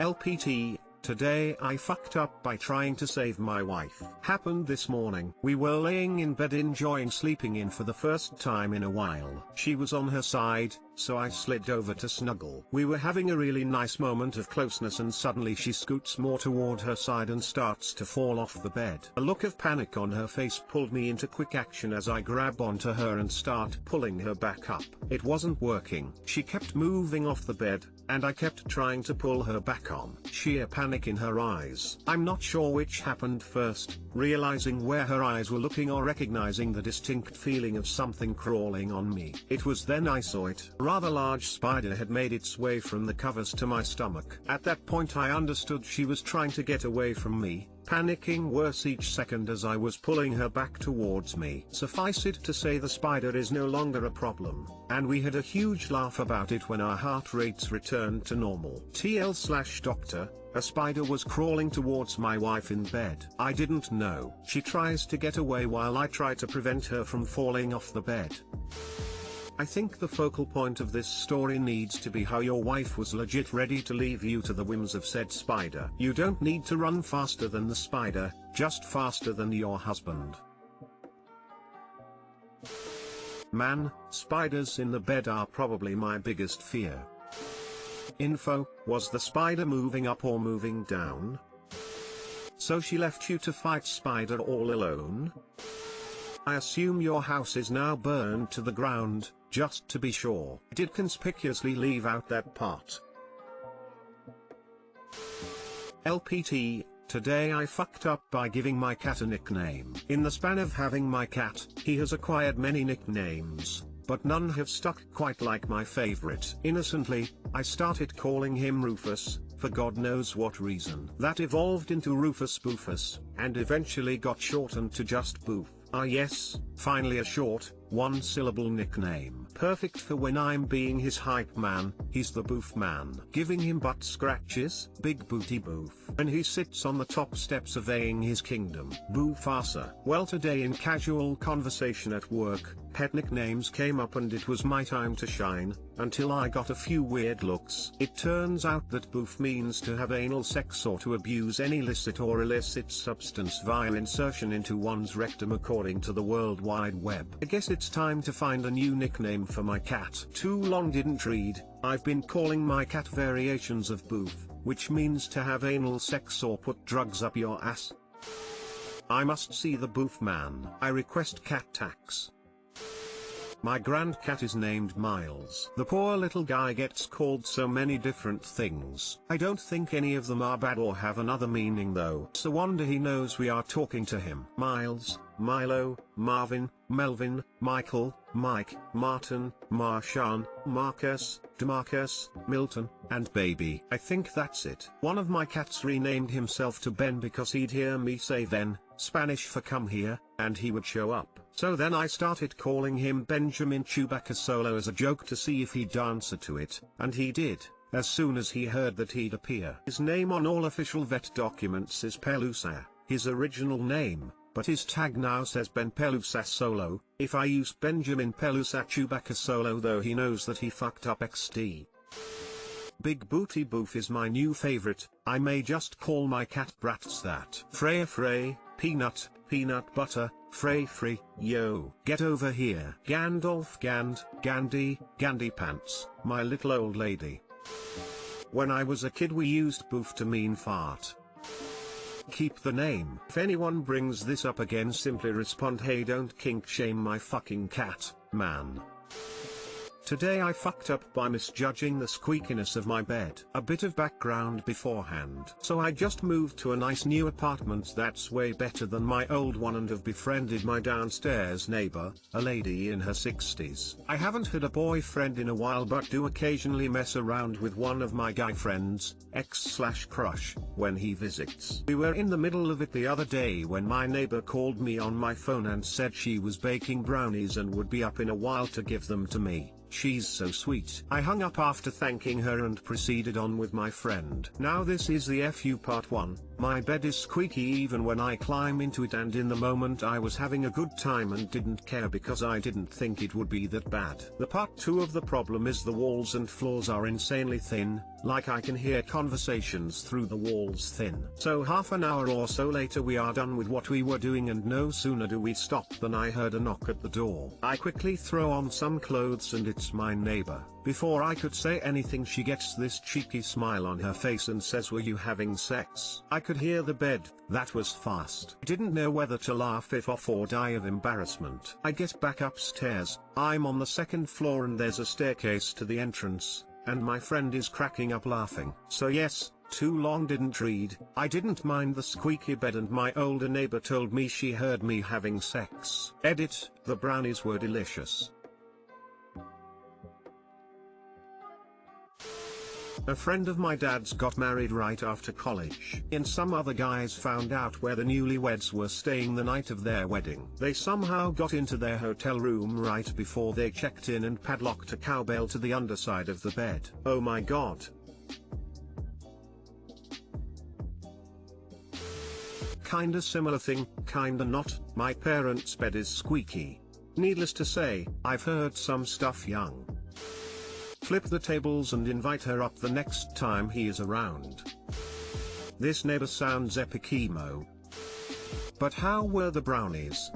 LPT, today I fucked up by trying to save my wife. Happened this morning. We were laying in bed enjoying sleeping in for the first time in a while. She was on her side, so I slid over to snuggle. We were having a really nice moment of closeness and suddenly she scoots more toward her side and starts to fall off the bed. A look of panic on her face pulled me into quick action as I grab onto her and start pulling her back up. It wasn't working. She kept moving off the bed, and I kept trying to pull her back on. Sheer panic in her eyes. I'm not sure which happened first, realizing where her eyes were looking or recognizing the distinct feeling of something crawling on me. It was then I saw it. A rather large spider had made its way from the covers to my stomach. At that point I understood she was trying to get away from me, panicking worse each second as I was pulling her back towards me. Suffice it to say the spider is no longer a problem, and we had a huge laugh about it when our heart rates returned to normal. TL/Doctor, a spider was crawling towards my wife in bed. I didn't know. She tries to get away while I try to prevent her from falling off the bed. I think the focal point of this story needs to be how your wife was legit ready to leave you to the whims of said spider. You don't need to run faster than the spider, just faster than your husband. Man, spiders in the bed are probably my biggest fear. Info, was the spider moving up or moving down? So she left you to fight spider all alone? I assume your house is now burned to the ground, just to be sure. I did conspicuously leave out that part. LPT, today I fucked up by giving my cat a nickname. In the span of having my cat, he has acquired many nicknames, but none have stuck quite like my favorite. Innocently, I started calling him Rufus, for God knows what reason. That evolved into Rufus Boofus, and eventually got shortened to just Boof. Ah yes, finally a short, one-syllable nickname. Perfect for when I'm being his hype man. He's the Boof man. Giving him butt scratches, big booty Boof. When he sits on the top step surveying his kingdom. Boofasa. Well, today in casual conversation at work, pet nicknames came up and it was my time to shine, until I got a few weird looks. It turns out that Boof means to have anal sex or to abuse any licit or illicit substance via insertion into one's rectum according to the World Wide Web. I guess it's time to find a new nickname for my cat. Too long didn't read. I've been calling my cat variations of Boof, which means to have anal sex or put drugs up your ass. I must see the Boof man. I request cat tax. My grand cat is named Miles. The poor little guy gets called so many different things. I don't think any of them are bad or have another meaning though. It's a wonder he knows we are talking to him. Miles, Milo, Marvin, Melvin, Michael, Mike, Martin, Marshawn, Marcus, Demarcus, Milton, and Baby. I think that's it. One of my cats renamed himself to Ben because he'd hear me say "then," Spanish for come here, and he would show up. So then I started calling him Benjamin Chewbacca Solo as a joke to see if he'd answer to it, and he did, as soon as he heard that he'd appear. His name on all official vet documents is Pelusa, his original name, but his tag now says Ben Pelusa Solo. If I use Benjamin Pelusa Chewbacca Solo though, he knows that he fucked up XD. Big Booty Boof is my new favorite. I may just call my cat Bratz that. Freya Frey, Peanut, Peanut Butter, Frey Free, yo. Get over here. Gandalf Gandhi Pants, my little old lady. When I was a kid we used Boof to mean fart. Keep the name. If anyone brings this up again, simply respond, hey, don't kink shame my fucking cat, man. Today I fucked up by misjudging the squeakiness of my bed. A bit of background beforehand. So I just moved to a nice new apartment that's way better than my old one and have befriended my downstairs neighbor, a lady in her 60s. I haven't had a boyfriend in a while but do occasionally mess around with one of my guy friends, ex/crush, when he visits. We were in the middle of it the other day when my neighbor called me on my phone and said she was baking brownies and would be up in a while to give them to me. She's so sweet. I hung up after thanking her and proceeded on with my friend. Now this is the FU part 1. My bed is squeaky even when I climb into it, and in the moment I was having a good time and didn't care because I didn't think it would be that bad. The part 2 of the problem is the walls and floors are insanely thin, like I can hear conversations through the walls thin. So half an hour or so later we are done with what we were doing, and no sooner do we stop than I heard a knock at the door. I quickly throw on some clothes and it's my neighbor. Before I could say anything she gets this cheeky smile on her face and says, "Were you having sex?" I could hear the bed. That was fast. I didn't know whether to laugh it off or die of embarrassment. I get back upstairs. I'm on the 2nd floor and there's a staircase to the entrance, and my friend is cracking up laughing. So yes, too long didn't read. I didn't mind the squeaky bed, and my older neighbor told me she heard me having sex. Edit, the brownies were delicious. A friend of my dad's got married right after college, and some other guys found out where the newlyweds were staying the night of their wedding. They somehow got into their hotel room right before they checked in and padlocked a cowbell to the underside of the bed. Oh my god. Kinda similar thing, kinda not. My parents' bed is squeaky. Needless to say, I've heard some stuff young. Flip the tables and invite her up the next time he is around. This neighbor sounds epic emo. But how were the brownies?